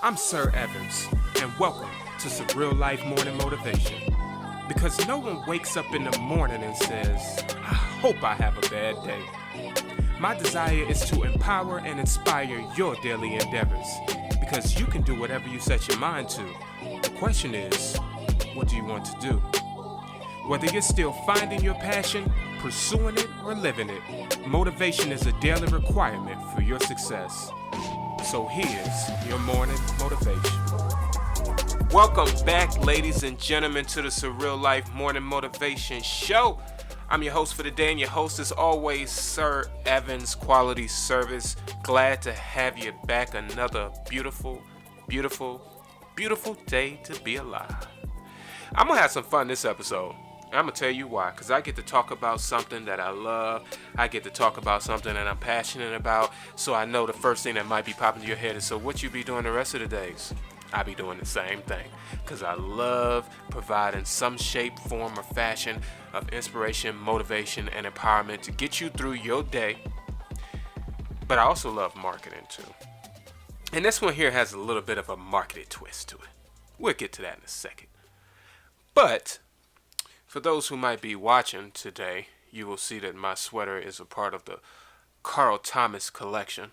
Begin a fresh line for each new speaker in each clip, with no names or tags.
I'm Sir Evans, and welcome to some real life morning motivation. Because no one wakes up in the morning and says, I hope I have a bad day. My desire is to empower and inspire your daily endeavors, because you can do whatever you set your mind to. The question is, what do you want to do? Whether you're still finding your passion, pursuing it, or living it, motivation is a daily requirement for your success. So here's your morning motivation. Welcome back, ladies and gentlemen, to the Surreal Life Morning Motivation Show. I'm your host for the day, and your host is always Sir Evans, Quality Service. Glad to have you back. Another beautiful, beautiful, beautiful day to be alive. I'm going to have some fun this episode. I'm going to tell you why, because I get to talk about something that I love. I get to talk about something that I'm passionate about. So I know the first thing that might be popping to your head is, so what you be doing the rest of the days? I be doing the same thing, because I love providing some shape, form, or fashion of inspiration, motivation, and empowerment to get you through your day. But I also love marketing too. And this one here has a little bit of a marketing twist to it. We'll get to that in a second. But for those who might be watching today, you will see that my sweater is a part of the Carl Thomas collection.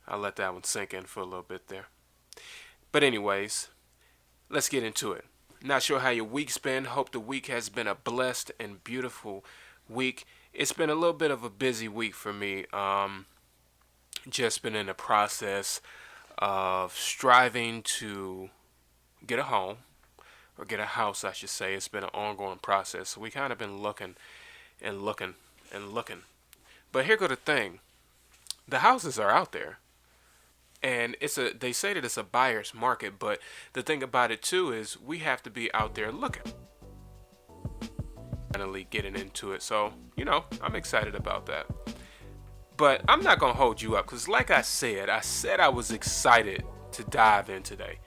I'll let that one sink in for a little bit there. But anyways, let's get into it. Not sure how your week's been. Hope the week has been a blessed and beautiful week. It's been a little bit of a busy week for me. Just been in the process of striving to get a home. Or get a house, I should say. It's been an ongoing process. So we kind of been looking and looking and looking. But here go the thing. The houses are out there. And they say that it's a buyer's market. But the thing about it, too, is we have to be out there looking. Finally getting into it. So, I'm excited about that. But I'm not going to hold you up. Because like I said I was excited to dive in today.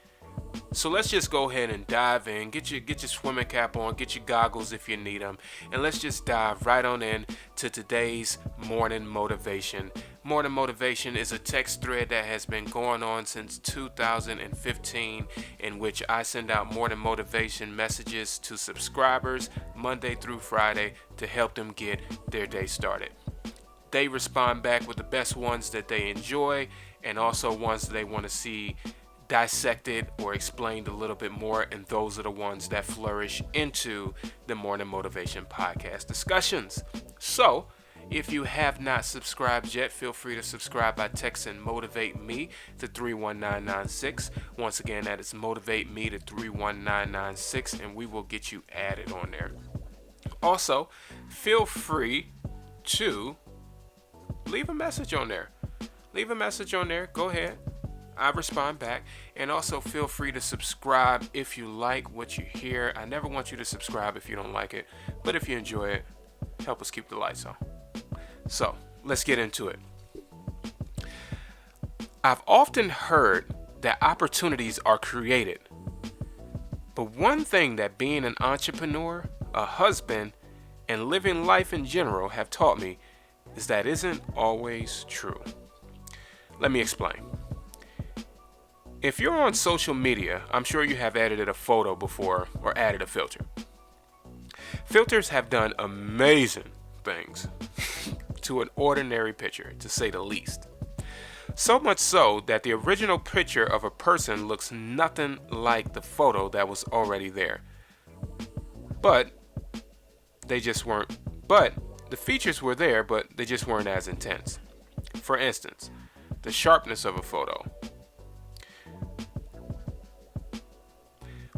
So let's just go ahead and dive in. Get your swimming cap on. Get your goggles if you need them. And let's just dive right on in to today's morning motivation. Morning motivation is a text thread that has been going on since 2015, in which I send out morning motivation messages to subscribers Monday through Friday to help them get their day started. They respond back with the best ones that they enjoy, and also ones that they want to see dissected or explained a little bit more, and those are the ones that flourish into the Morning Motivation Podcast discussions. So, if you have not subscribed yet, feel free to subscribe by texting Motivate Me to 31996. Once again, that is Motivate Me to 31996, and we will get you added on there. Also, feel free to leave a message on there. Go ahead. I respond back. And also feel free to subscribe if you like what you hear. I never want you to subscribe if you don't like it, but if you enjoy it, help us keep the lights on. So let's get into it. I've often heard that opportunities are created, but one thing that being an entrepreneur, a husband, and living life in general have taught me is that isn't always true. Let me explain. If you're on social media, I'm sure you have edited a photo before or added a filter. Filters have done amazing things to an ordinary picture, to say the least. So much so that the original picture of a person looks nothing like the photo that was already there. But the features were there, but they just weren't as intense. For instance, the sharpness of a photo.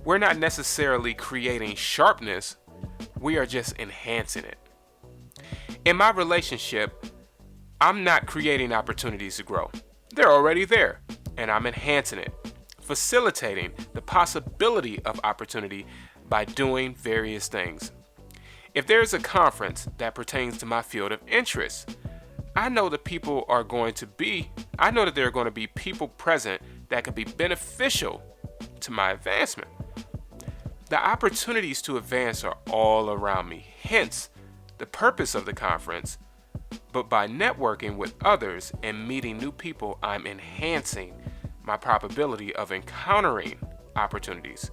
We're not necessarily creating sharpness, we are just enhancing it. In my relationship, I'm not creating opportunities to grow. They're already there, and I'm enhancing it, facilitating the possibility of opportunity by doing various things. If there's a conference that pertains to my field of interest, I know that there are going to be people present that could be beneficial to my advancement. The opportunities to advance are all around me, hence the purpose of the conference. But by networking with others and meeting new people, I'm enhancing my probability of encountering opportunities,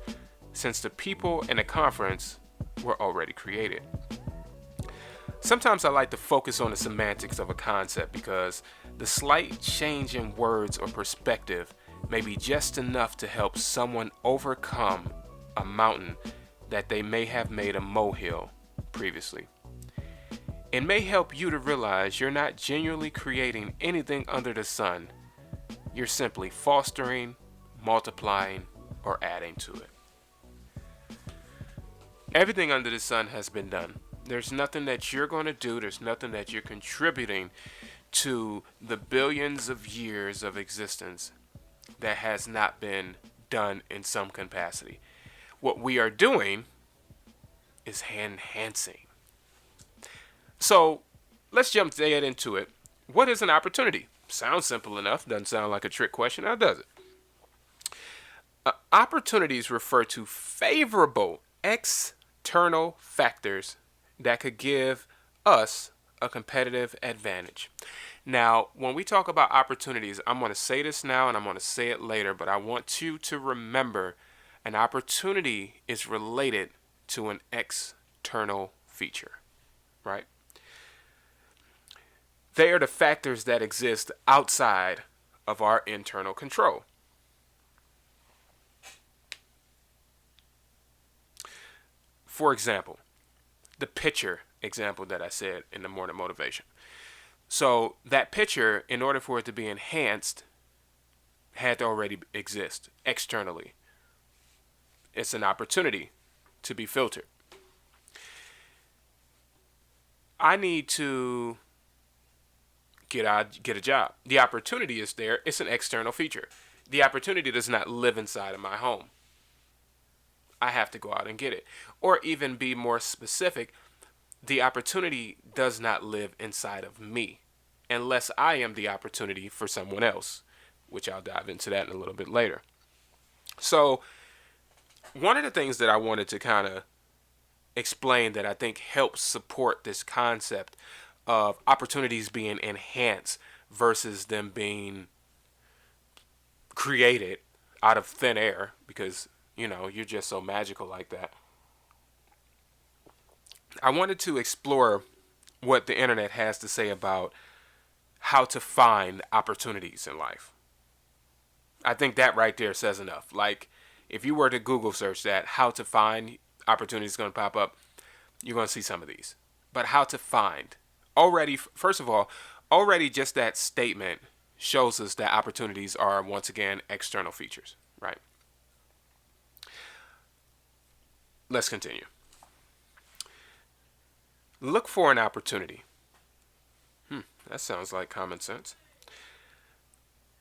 since the people in the conference were already created. Sometimes I like to focus on the semantics of a concept because the slight change in words or perspective may be just enough to help someone overcome a mountain that they may have made a molehill previously. It may help you to realize you're not genuinely creating anything under the sun. You're simply fostering, multiplying, or adding to it. Everything under the sun has been done. There's nothing that you're going to do. There's nothing that you're contributing to the billions of years of existence that has not been done in some capacity. What we are doing is enhancing. So let's jump dead into it. What is an opportunity? Sounds simple enough. Doesn't sound like a trick question, now does it? Opportunities refer to favorable external factors that could give us a competitive advantage. Now, when we talk about opportunities, I'm going to say this now and I'm going to say it later, but I want you to remember an opportunity is related to an external feature, right? They are the factors that exist outside of our internal control. For example, the picture example that I said in the morning motivation. So that picture, in order for it to be enhanced, had to already exist externally. It's an opportunity to be filtered. I need to get a job. The opportunity is there. It's an external feature. The opportunity does not live inside of my home. I have to go out and get it. Or even be more specific, the opportunity does not live inside of me unless I am the opportunity for someone else, which I'll dive into that in a little bit later. So one of the things that I wanted to kind of explain that I think helps support this concept of opportunities being enhanced versus them being created out of thin air, because you're just so magical like that. I wanted to explore what the internet has to say about how to find opportunities in life. I think that right there says enough. Like, if you were to Google search that, how to find opportunities is going to pop up. You're going to see some of these. But how to find. Already, first of all, already just that statement shows us that opportunities are, once again, external features, right? Let's continue. Look for an opportunity. That sounds like common sense.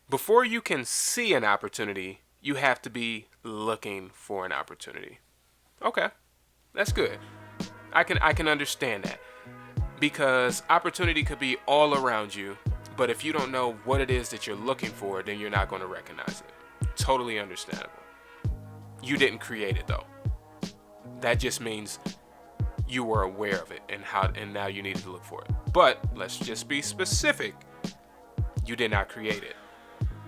Before you can see an opportunity, you have to be looking for an opportunity. Okay, that's good. I can understand that, because opportunity could be all around you, but if you don't know what it is that you're looking for, then you're not going to recognize it. Totally understandable. You didn't create it though. That just means you were aware of it and now you needed to look for it. But let's just be specific. You did not create it.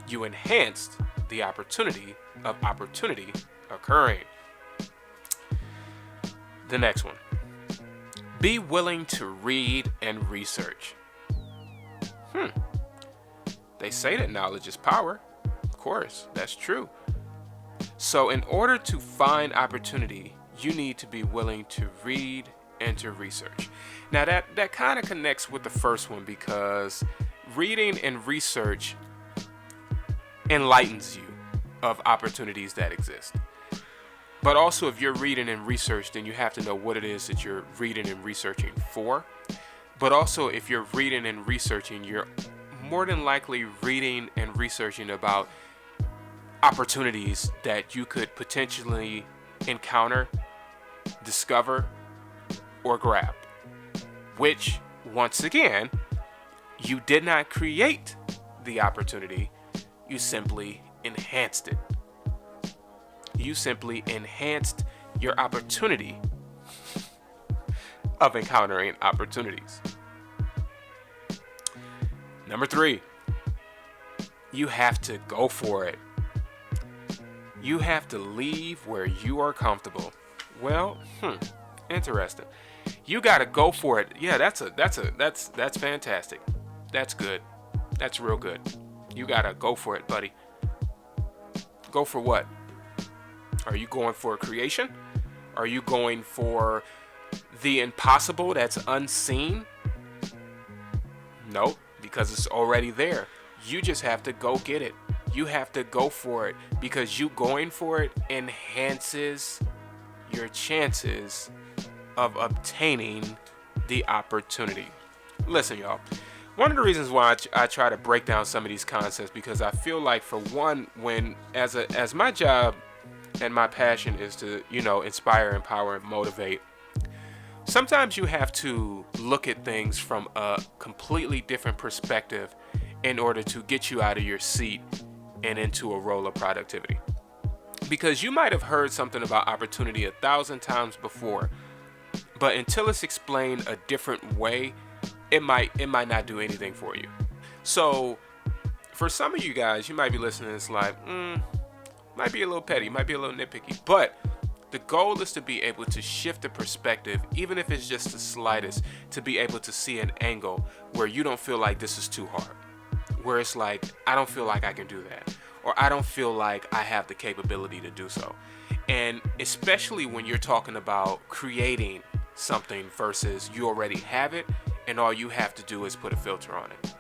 You enhanced the opportunity of opportunity occurring. The next one. Be willing to read and research. They say that knowledge is power. Of course, that's true. So in order to find opportunity, you need to be willing to read and to research. Now that kind of connects with the first one, because reading and research enlightens you of opportunities that exist. But also, if you're reading and research, then you have to know what it is that you're reading and researching for. But also, if you're reading and researching, you're more than likely reading and researching about opportunities that you could potentially encounter, discover, or grab, which, once again, you did not create the opportunity, you simply enhanced it. You simply enhanced your opportunity of encountering opportunities. Number 3, you have to go for it. You have to leave where you are comfortable. Well, interesting. You got to go for it. Yeah, that's fantastic. That's good. That's real good. You got to go for it, buddy. Go for what? Are you going for creation? Are you going for the impossible that's unseen? Nope, because it's already there. You just have to go get it. You have to go for it because you going for it enhances your chances of obtaining the opportunity. Listen, y'all. One of the reasons why I try to break down some of these concepts because I feel like, for one, when as my job and my passion is to, inspire, empower, and motivate, sometimes you have to look at things from a completely different perspective in order to get you out of your seat and into a role of productivity. Because you might have heard something about opportunity 1,000 times before, but until it's explained a different way, it might not do anything for you. So for some of you guys, you might be listening, it's like, might be a little petty, might be a little nitpicky, but the goal is to be able to shift the perspective, even if it's just the slightest, to be able to see an angle where you don't feel like this is too hard, where it's like, I don't feel like I can do that, or I don't feel like I have the capability to do so. And especially when you're talking about creating something versus you already have it and all you have to do is put a filter on it.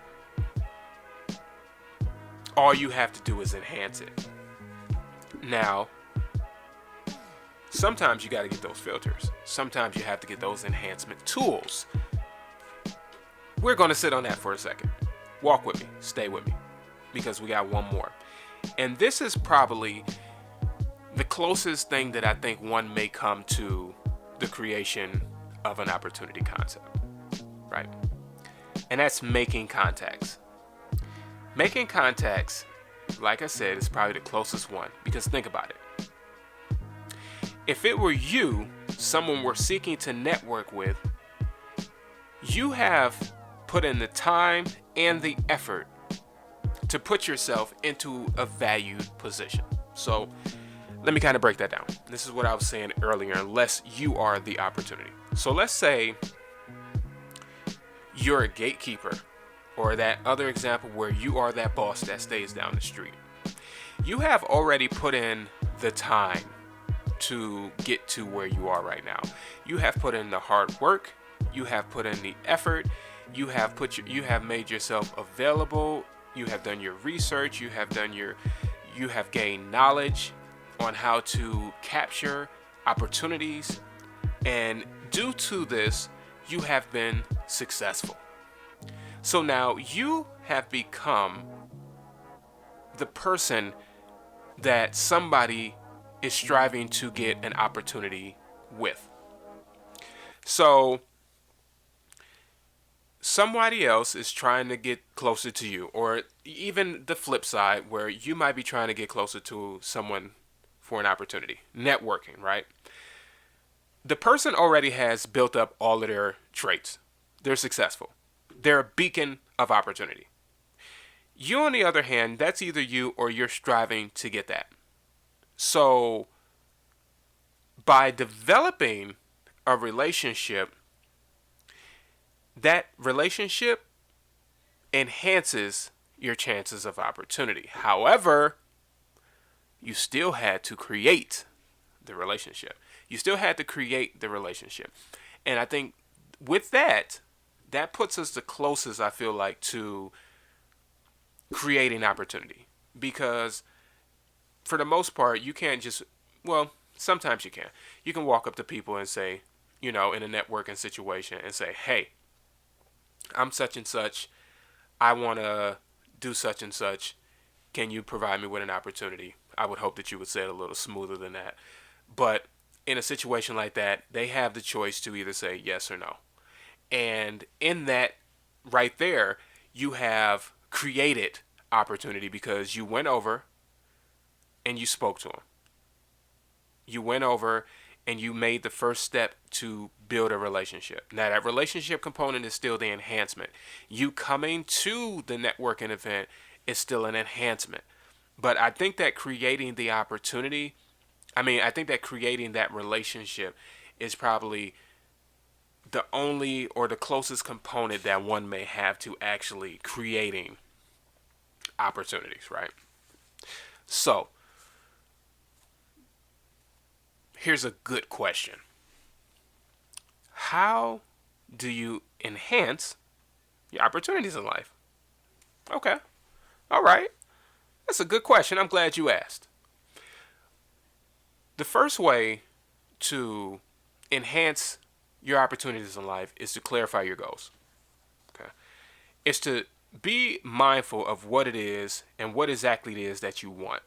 All you have to do is enhance it. Now, sometimes you got to get those filters. Sometimes you have to get those enhancement tools. We're going to sit on that for a second. Walk with me. Stay with me. Because we got one more. And this is probably the closest thing that I think one may come to the creation of an opportunity concept. Right? And that's making contacts. Making contacts, like I said, is probably the closest one. Because think about it. If it were you, someone we're seeking to network with, you have put in the time and the effort to put yourself into a valued position. So let me kind of break that down. This is what I was saying earlier, unless you are the opportunity. So let's say you're a gatekeeper, or that other example where you are that boss that stays down the street. You have already put in the time to get to where you are right now. You have put in the hard work, you have put in the effort, you have made yourself available, you have done your research, you have gained knowledge on how to capture opportunities, and due to this, you have been successful. So now you have become the person that somebody is striving to get an opportunity with. So somebody else is trying to get closer to you, or even the flip side where you might be trying to get closer to someone for an opportunity. Networking, right? The person already has built up all of their traits. They're successful. They're a beacon of opportunity. You, on the other hand, that's either you or you're striving to get that. So by developing a relationship, that relationship enhances your chances of opportunity. However, you still had to create the relationship. You still had to create the relationship. And I think with that puts us the closest, I feel like, to creating opportunity. Because for the most part, you can't just, well, sometimes you can. You can walk up to people and say, in a networking situation and say, hey, I'm such and such. I want to do such and such. Can you provide me with an opportunity? I would hope that you would say it a little smoother than that. But in a situation like that, they have the choice to either say yes or no. And in that right there, you have created opportunity because you went over and you spoke to them. You went over and you made the first step to build a relationship. Now, that relationship component is still the enhancement. You coming to the networking event is still an enhancement. But I think that creating the opportunity, I think that creating that relationship is probably the only or the closest component that one may have to actually creating opportunities, right? So, here's a good question. How do you enhance your opportunities in life? Okay. All right. That's a good question. I'm glad you asked. The first way to enhance your opportunities in life is to clarify your goals. Okay. It's to be mindful of what it is and what exactly it is that you want.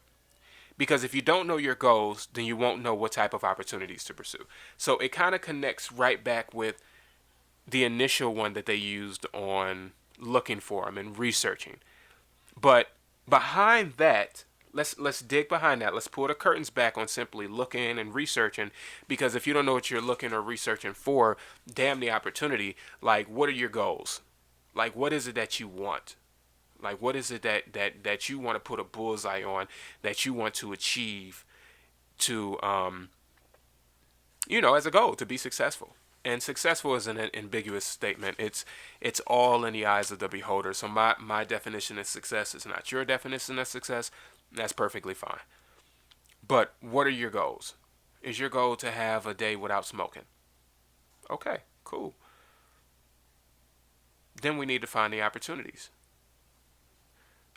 Because if you don't know your goals, then you won't know what type of opportunities to pursue. So it kind of connects right back with the initial one that they used on looking for them and researching. But behind that, let's dig behind that. Let's pull the curtains back on simply looking and researching. Because if you don't know what you're looking or researching for, damn the opportunity. Like, what are your goals? Like, what is it that you want? Like, what is it that you want to put a bullseye on, that you want to achieve to, as a goal to be successful? And successful is an ambiguous statement. It's all in the eyes of the beholder. So my definition of success is not your definition of success. That's perfectly fine. But what are your goals? Is your goal to have a day without smoking? Okay, cool. Then we need to find the opportunities.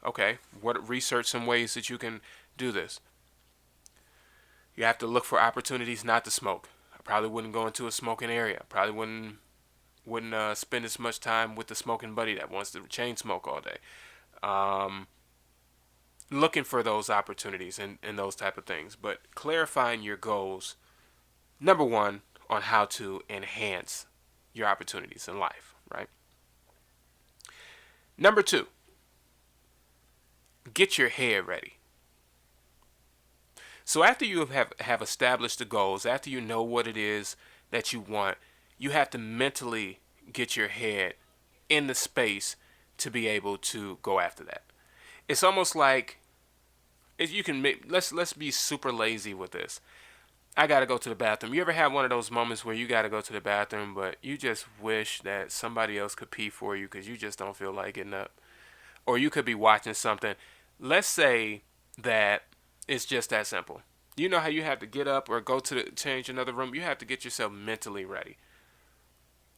Okay, research some ways that you can do this. You have to look for opportunities not to smoke. I probably wouldn't go into a smoking area. Probably wouldn't spend as much time with the smoking buddy that wants to chain smoke all day. Looking for those opportunities and those type of things. But clarifying your goals, number one, on how to enhance your opportunities in life, right? Number two, get your head ready. So after you have established the goals, after you know what it is that you want, you have to mentally get your head in the space to be able to go after that. It's almost like if you can let's be super lazy with this. I gotta go to the bathroom. You ever have one of those moments where you gotta go to the bathroom, but you just wish that somebody else could pee for you because you just don't feel like getting up? Or you could be watching something. Let's say that it's just that simple. You know how you have to get up or go to change another room? You have to get yourself mentally ready.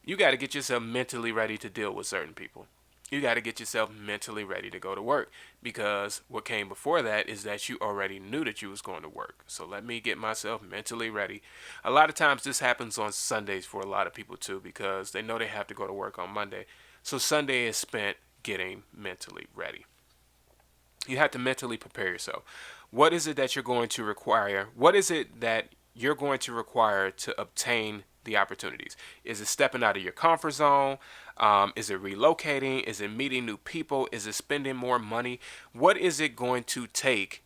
You got to get yourself mentally ready to deal with certain people. You got to get yourself mentally ready to go to work, because what came before that is that you already knew that you was going to work. So let me get myself mentally ready. A lot of times this happens on Sundays for a lot of people too, because they know they have to go to work on Monday. So Sunday is spent getting mentally ready. You have to mentally prepare yourself. What is it that you're going to require? What is it that you're going to require to obtain the opportunities? Is it stepping out of your comfort zone? Is it relocating? Is it meeting new people? Is it spending more money? What is it going to take?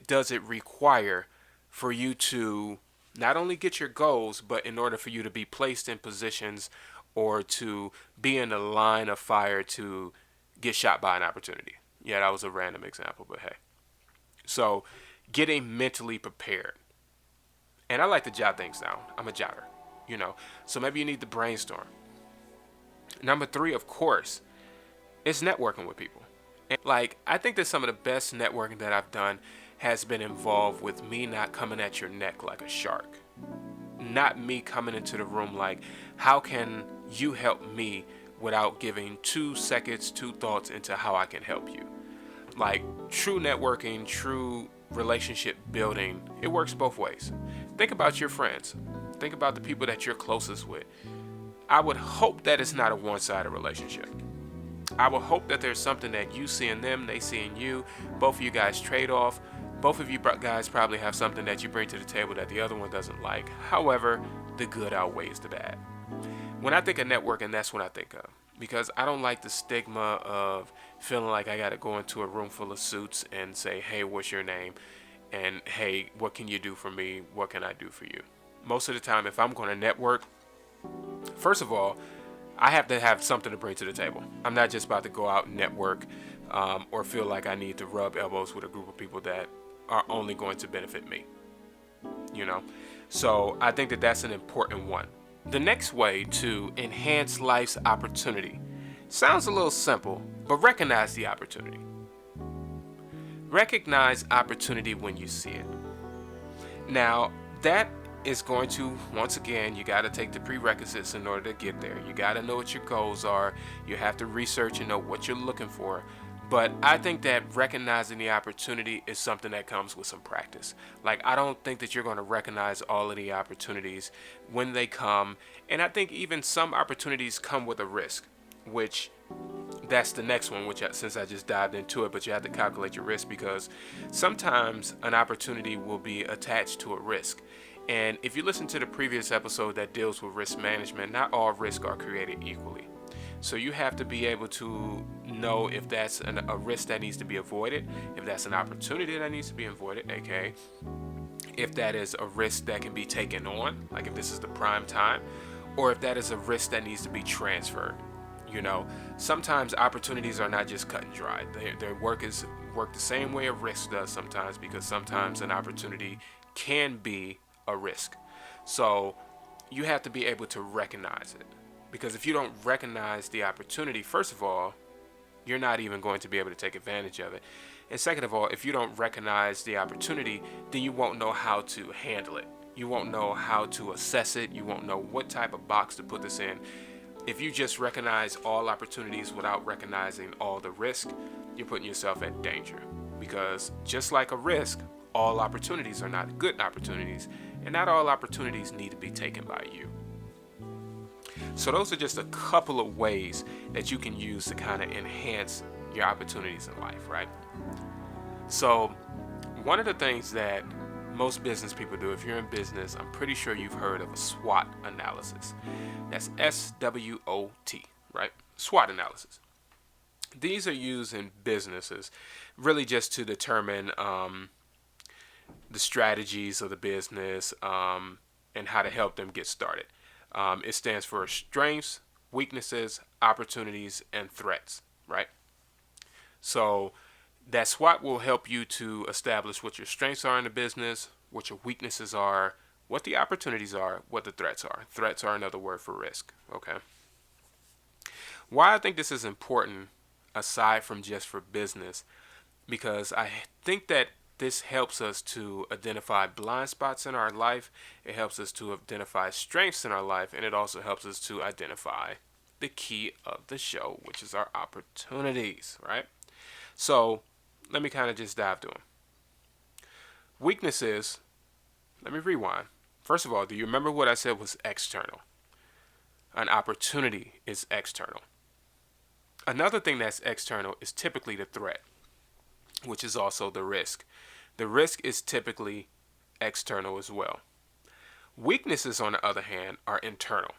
Does it require for you to not only get your goals, but in order for you to be placed in positions or to be in the line of fire to get shot by an opportunity? Yeah, that was a random example, but hey. So, getting mentally prepared. And I like to jot things down. I'm a jotter, So maybe you need to brainstorm. Number three, of course, is networking with people. And I think that some of the best networking that I've done has been involved with me not coming at your neck like a shark. Not me coming into the room like, how can you help me, without giving 2 seconds, 2 thoughts into how I can help you. Like, true networking, true relationship building, it works both ways. Think about your friends. Think about the people that you're closest with. I would hope that it's not a one-sided relationship. I would hope that there's something that you see in them, they see in you. Both of you guys trade off. Both of you guys probably have something that you bring to the table that the other one doesn't like. However, the good outweighs the bad. When I think of networking, that's what I think of. Because I don't like the stigma of feeling like I got to go into a room full of suits and say, hey, what's your name? And hey, what can you do for me? What can I do for you? Most of the time, if I'm going to network, first of all, I have to have something to bring to the table. I'm not just about to go out and network or feel like I need to rub elbows with a group of people that are only going to benefit me. So I think that that's an important one. The next way to enhance life's opportunity sounds a little simple, but recognize the opportunity. Recognize opportunity when you see it. Now, that is going to, once again, you got to take the prerequisites in order to get there. You got to know what your goals are. You have to research and know what you're looking for. But I think that recognizing the opportunity is something that comes with some practice. Like, I don't think that you're going to recognize all of the opportunities when they come. And I think even some opportunities come with a risk, which that's the next one, since I just dived into it, but you have to calculate your risk, because sometimes an opportunity will be attached to a risk. And if you listen to the previous episode that deals with risk management, not all risks are created equally. So you have to be able to know if that's a risk that needs to be avoided, if that's an opportunity that needs to be avoided, aka if that is a risk that can be taken on, like if this is the prime time, or if that is a risk that needs to be transferred. Sometimes opportunities are not just cut and dry. Their work the same way a risk does sometimes, because sometimes an opportunity can be a risk. So you have to be able to recognize it. Because if you don't recognize the opportunity, first of all, you're not even going to be able to take advantage of it. And second of all, if you don't recognize the opportunity, then you won't know how to handle it. You won't know how to assess it. You won't know what type of box to put this in. If you just recognize all opportunities without recognizing all the risk, you're putting yourself at danger. Because just like a risk, all opportunities are not good opportunities, and not all opportunities need to be taken by you. So those are just a couple of ways that you can use to kind of enhance your opportunities in life, right? So one of the things that most business people do, if you're in business, I'm pretty sure you've heard of a SWOT analysis. That's SWOT, right? SWOT analysis. These are used in businesses really just to determine the strategies of the business and how to help them get started. It stands for strengths, weaknesses, opportunities, and threats, right? So that SWOT will help you to establish what your strengths are in the business, what your weaknesses are, what the opportunities are, what the threats are. Threats are another word for risk, okay? Why I think this is important, aside from just for business, because I think that this helps us to identify blind spots in our life. It helps us to identify strengths in our life, and it also helps us to identify the key of the show, which is our opportunities, right? So let me kind of just dive to them. Weaknesses, let me rewind. First of all, do you remember what I said was external? An opportunity is external. Another thing that's external is typically the threat, which is also the risk. The risk is typically external as well. Weaknesses, on the other hand, are internal.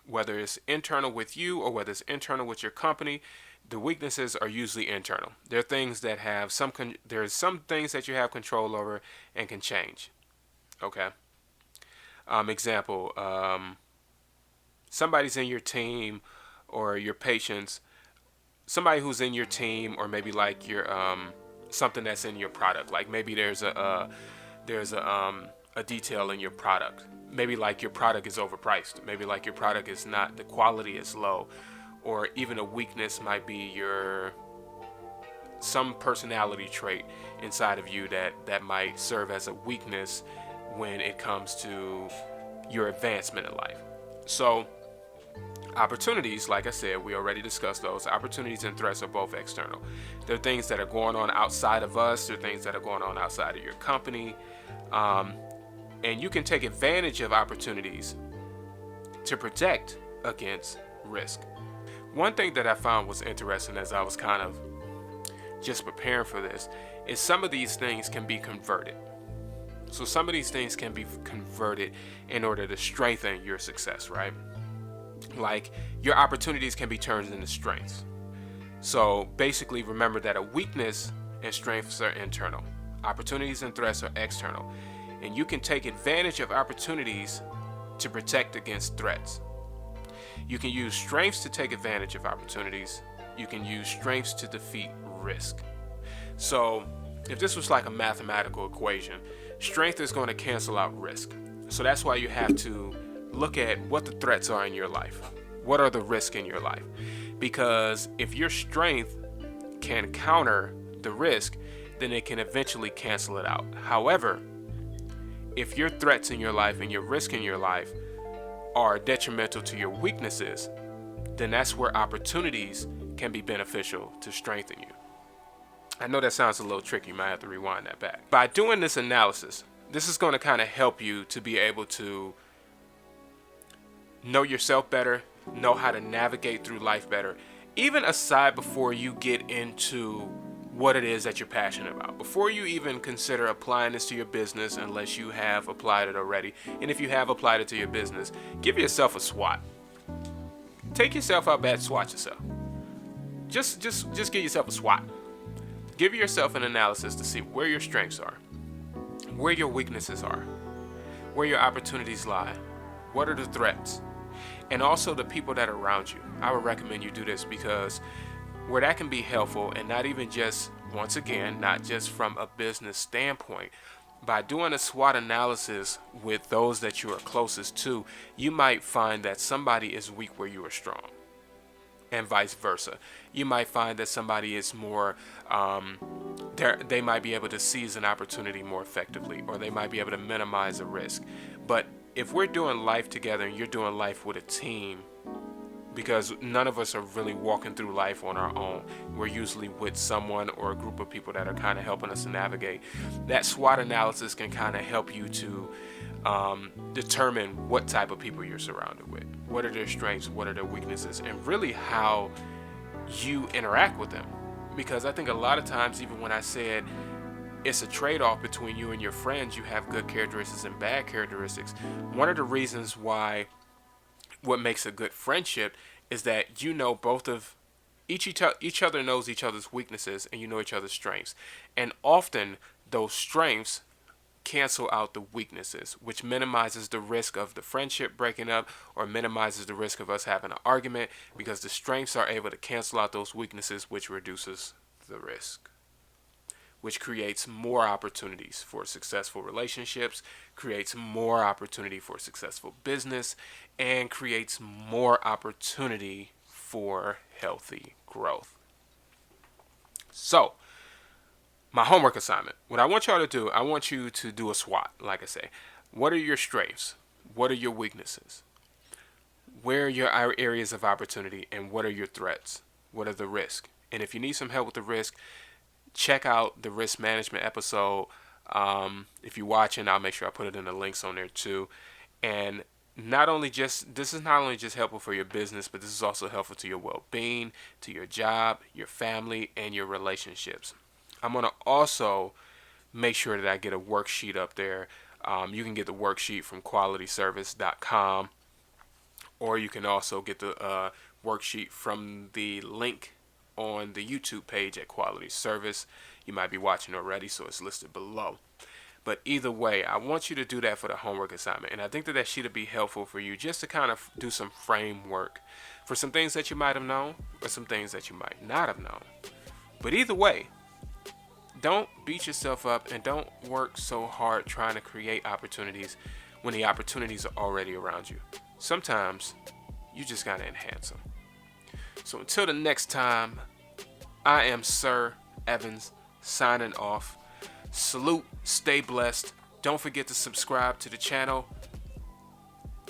Whether it's internal with you or whether it's internal with your company, the weaknesses are usually internal. There are things that have there's some things that you have control over and can change. Okay. Example, somebody's in your team or your patients, somebody who's in your team, or maybe like your something that's in your product. Like maybe there's a detail in your product. Maybe like your product is overpriced. Maybe like your product is not, the quality is low. Or even a weakness might be some personality trait inside of you that might serve as a weakness when it comes to your advancement in life. So opportunities, like I said, we already discussed those. Opportunities and threats are both external. There are things that are going on outside of us. There are things that are going on outside of your company. And you can take advantage of opportunities to protect against risk. One thing that I found was interesting as I was kind of just preparing for this is some of these things can be converted. So some of these things can be converted in order to strengthen your success, right? Like your opportunities can be turned into strengths. So basically remember that a weakness and strengths are internal. Opportunities and threats are external. And you can take advantage of opportunities to protect against threats. You can use strengths to take advantage of opportunities, you can use strengths to defeat risk. So if this was like a mathematical equation, strength is going to cancel out risk. So that's why you have to look at what the threats are in your life. What are the risks in your life? Because if your strength can counter the risk, then it can eventually cancel it out. However, if your threats in your life and your risk in your life are detrimental to your weaknesses, then that's where opportunities can be beneficial to strengthen you. I know that sounds a little tricky. You might have to rewind that back. By doing this analysis, this is going to kind of help you to be able to know yourself better, know how to navigate through life better, even aside before you get into what it is that you're passionate about. Before you even consider applying this to your business, unless you have applied it already. And if you have applied it to your business, give yourself a SWOT. Take yourself out back, SWOT yourself. Just give yourself a SWOT. Give yourself an analysis to see where your strengths are, where your weaknesses are, where your opportunities lie, what are the threats, and also the people that are around you. I would recommend you do this because where that can be helpful, and not even just, once again, not just from a business standpoint, by doing a SWOT analysis with those that you are closest to, you might find that somebody is weak where you are strong, and vice versa. You might find that somebody is more, they might be able to seize an opportunity more effectively, or they might be able to minimize a risk. But if we're doing life together and you're doing life with a team, because none of us are really walking through life on our own. We're usually with someone or a group of people that are kind of helping us to navigate. That SWOT analysis can kind of help you to determine what type of people you're surrounded with. What are their strengths? What are their weaknesses? And really how you interact with them. Because I think a lot of times, even when I said it's a trade-off between you and your friends, you have good characteristics and bad characteristics. One of the reasons why what makes a good friendship is that you know both of each other knows each other's weaknesses, and you know each other's strengths. And often those strengths cancel out the weaknesses, which minimizes the risk of the friendship breaking up, or minimizes the risk of us having an argument, because the strengths are able to cancel out those weaknesses, which reduces the risk, which creates more opportunities for successful relationships, creates more opportunity for successful business, and creates more opportunity for healthy growth. So, my homework assignment. What I want y'all to do, I want you to do a SWOT, like I say. What are your strengths? What are your weaknesses? Where are your areas of opportunity? And what are your threats? What are the risks? And if you need some help with the risk, check out the risk management episode. If you're watching, I'll make sure I put it in the links on there too. And this is not only just helpful for your business, but this is also helpful to your well-being, to your job, your family, and your relationships. I'm going to also make sure that I get a worksheet up there. You can get the worksheet from qualityservice.com, or you can also get the worksheet from the link on the YouTube page at Quality Service. You might be watching already, so it's listed below. But either way, I want you to do that for the homework assignment. And I think that sheet will be helpful for you just to kind of do some framework for some things that you might have known or some things that you might not have known. But either way, don't beat yourself up and don't work so hard trying to create opportunities when the opportunities are already around you. Sometimes you just got to enhance them. So until the next time, I am Sir Evans signing off. Salute, stay blessed. Don't forget to subscribe to the channel.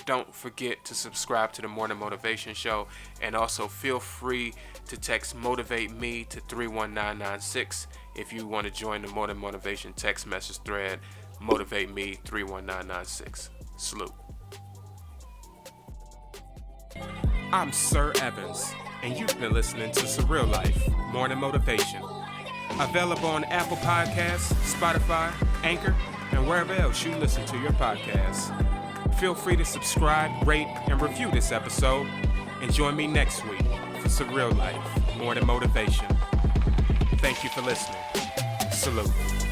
Don't forget to subscribe to the Morning Motivation Show. And also feel free to text Motivate Me to 31996 if you want to join the Morning Motivation text message thread. Motivate Me 31996. Salute. I'm Sir Evans, and you've been listening to Surreal Life Morning Motivation. Available on Apple Podcasts, Spotify, Anchor, and wherever else you listen to your podcasts. Feel free to subscribe, rate, and review this episode. And join me next week for Surreal Life Morning Motivation. Thank you for listening. Salute.